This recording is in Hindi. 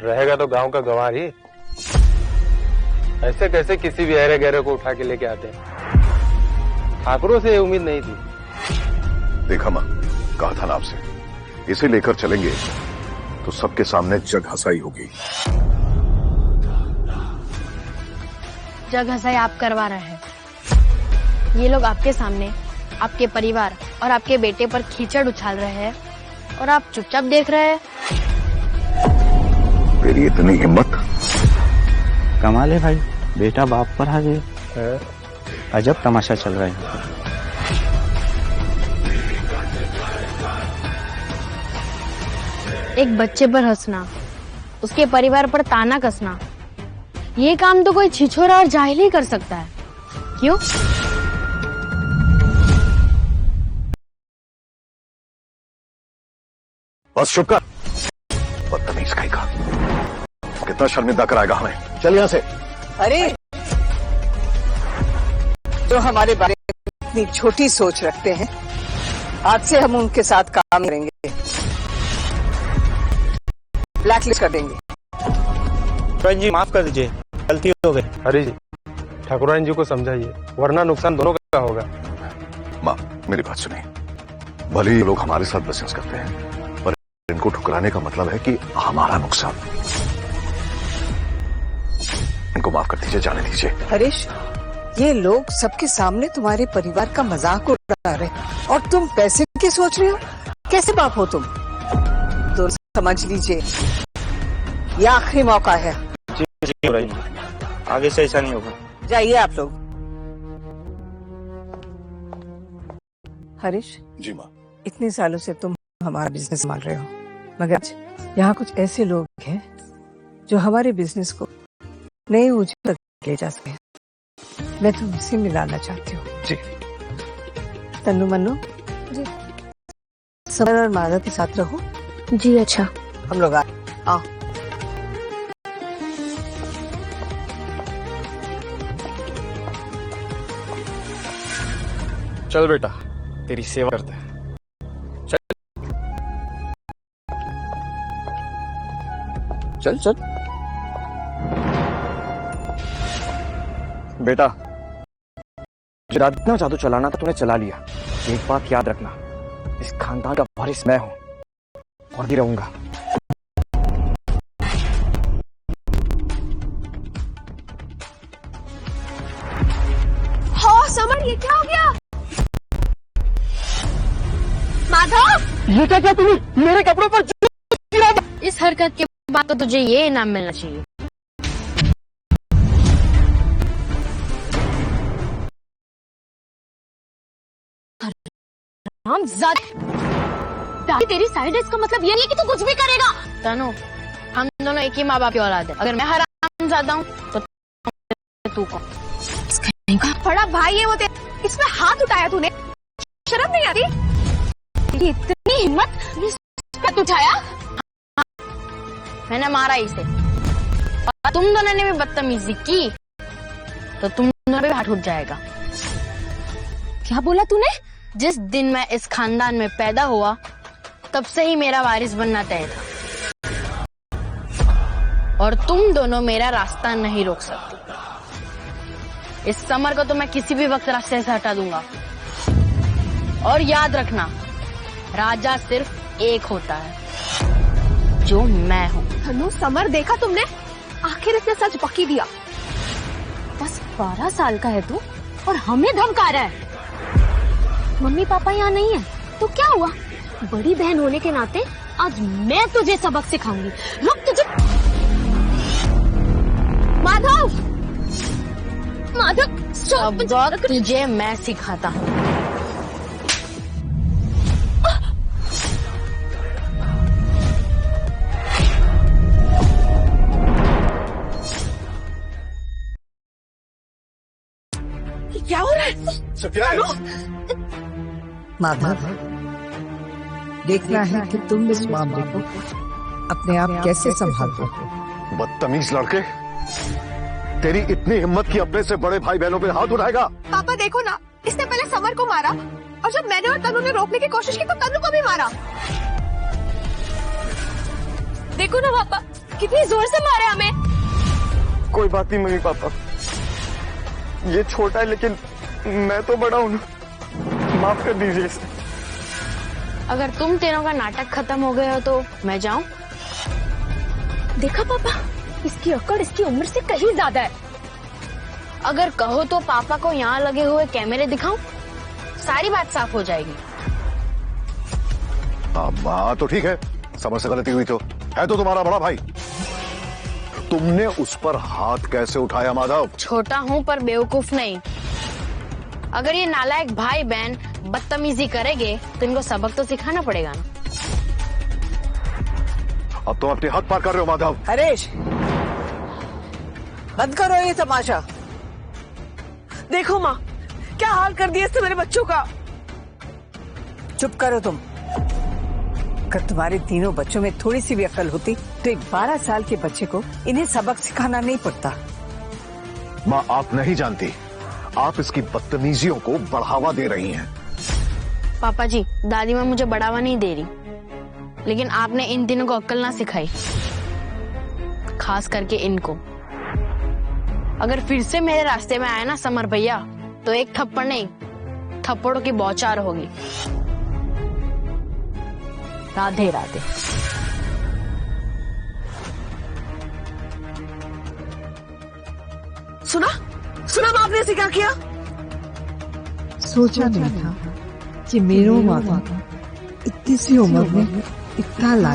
रहेगा तो गांव का गंवार ही। ऐसे कैसे किसी भी अहरे गहरे को उठा के लेके आते हैं? ठाकुरों से ये उम्मीद नहीं थी। देखा मां, कहा था ना आपसे, इसे लेकर चलेंगे तो सबके सामने जग हंसाई होगी। जग हंसाई आप करवा रहे हैं। ये लोग आपके सामने आपके परिवार और आपके बेटे पर कीचड़ उछाल रहे हैं और आप चुपचाप देख रहे हैं। तेरी इतनी हिम्मत! कमाल है भाई, बेटा बाप पर हाजिर। अजब तमाशा चल रहा है। एक बच्चे पर हंसना, उसके परिवार पर ताना कसना, ये काम तो कोई छिछोरा और जाहिल ही कर सकता है। क्यों? बस चुप कर, बदतमीज कहीं का। कितना शर्मिंदा कराएगा हमें। चल यहाँ से। अरे, जो हमारे बारे में इतनी छोटी सोच रखते हैं, आज से हम उनके साथ काम करेंगे, ब्लैकलिस्ट कर देंगे। जी माफ कर दीजिए, गलती हो गई। हरी जी, ठाकुराइन जी को समझाइए, वरना नुकसान दोनों का होगा। माँ, मेरी बात सुनिए। भले ही लोग हमारे साथ बिजनेस करते हैं, पर इनको ठुकराने का मतलब है कि हमारा नुकसान। इनको माफ कर दीजिए, जाने दीजिए। हरीश, ये लोग सबके सामने तुम्हारे परिवार का मजाक उड़ा रहे हैं और तुम पैसे की सोच रहे हो। कैसे बाप हो तुम? तो समझ लीजिए, ये आखिरी मौका है। जी, आगे से ऐसा नहीं होगा। जाइए आप लोग। हरीश जी माँ। इतने सालों से तुम हमारा बिजनेस संभाल रहे हो, मगर यहाँ कुछ ऐसे लोग हैं जो हमारे बिजनेस को नई ऊंचाई तक ले जा सके। मैं तुमसे मिलाना चाहती हूँ। जी। तन्नू मन्नू जी। समर और माधव के साथ रहो। जी अच्छा। हम लोग आओ। चल बेटा, तेरी सेवा करते हैं। चल चल बेटा, जितना जादू चलाना था तूने चला लिया। एक बात याद रखना, इस खानदान का वारिस मैं हूं और भी रहूंगा। हाँ समर, ये क्या हो गया? माधव, ये क्या तूने मेरे कपड़ों पर गिरा? इस हरकत के बाद तो तुझे ये इनाम मिलना चाहिए। तेरी साइड है, इसका मतलब ये नहीं कि तू कुछ भी करेगा। तनु, हम दोनों एक ही माँ बाप की औलाद है। अगर मैं हराम जाता हूँ तो तू कौन? बड़ा भाई है वो इसमें हाथ उठाया तूने, शर्म नहीं आती? इतनी हिम्मत हाथ उठाया? मैंने मारा इसे और तुम दोनों ने भी बदतमीजी की तो तुम दोनों भी हाथ उठ जाएगा। क्या बोला तूने? जिस दिन मैं इस खानदान में पैदा हुआ तब से ही मेरा वारिस बनना तय था और तुम दोनों मेरा रास्ता नहीं रोक सकती। इस समर को तो मैं किसी भी वक्त रास्ते से हटा दूंगा। और याद रखना, राजा सिर्फ एक होता है, जो मैं हूँ। तनु, समर देखा तुमने? आखिर इसने सच बकी दिया। बस 12 साल का है तू और हमें धमका रहा है। मम्मी पापा यहाँ नहीं है तो क्या हुआ? बड़ी बहन होने के नाते आज मैं तुझे सबक सिखाऊंगी। रुक, तुझे माधव, माधव सबक तुझे मैं सिखाता हूँ। क्या हो रहा है? माधव, देखना है कि तुम इस मामले को अपने आप कैसे संभालते हो। बदतमीज लड़के, तेरी इतनी हिम्मत कि अपने से बड़े भाई बहनों पे हाथ उठाएगा? पापा देखो ना, इसने पहले समर को मारा और जब मैंने और तनु ने रोकने की कोशिश की तो तनु को भी मारा। देखो ना पापा, कितनी जोर से मारे हमें। कोई बात नहीं मम्मी पापा, ये छोटा है लेकिन मैं तो बड़ा हूं ना, माफ कर दीजिए इसे। अगर तुम तीनों का नाटक खत्म हो गया हो तो मैं जाऊं? देखा पापा, इसकी अकड़ इसकी उम्र से कहीं ज्यादा है। अगर कहो तो पापा को यहाँ लगे हुए कैमरे दिखाऊं, सारी बात साफ हो जाएगी। हाँ तो ठीक है, समझ से गलती हुई तो है तो तुम्हारा बड़ा भाई, तुमने उस पर हाथ कैसे उठाया माधव? छोटा हूँ पर बेवकूफ नहीं। अगर ये नालायक भाई बहन बदतमीजी करेंगे तो इनको सबक तो सिखाना पड़ेगा ना। अब तुम अपनी हद पार कर रहे हो माधव। हरेश, बंद करो ये तमाशा। देखो माँ, क्या हाल कर दिया इसने मेरे बच्चों का। चुप करो तुम। अगर तुम्हारे तीनों बच्चों में थोड़ी सी भी अकल होती तो एक 12 साल के बच्चे को इन्हें सबक सिखाना नहीं पड़ता। माँ आप नहीं जानती, आप इसकी बदतमीजियों को बढ़ावा दे रही हैं। पापा जी, दादी माँ मुझे बढ़ावा नहीं दे रही, लेकिन आपने इन तीनों को अक्ल ना सिखाई, खास करके इनको। अगर फिर से मेरे रास्ते में आए ना समर भैया, तो एक थप्पड़ नहीं, थप्पड़ों की बौछार होगी। राधे राधे। सुना सुना माँ आपने ऐसे क्या किया। सोचा नहीं था कि मेरी माँ इतनी सी उम्र में इतना लाल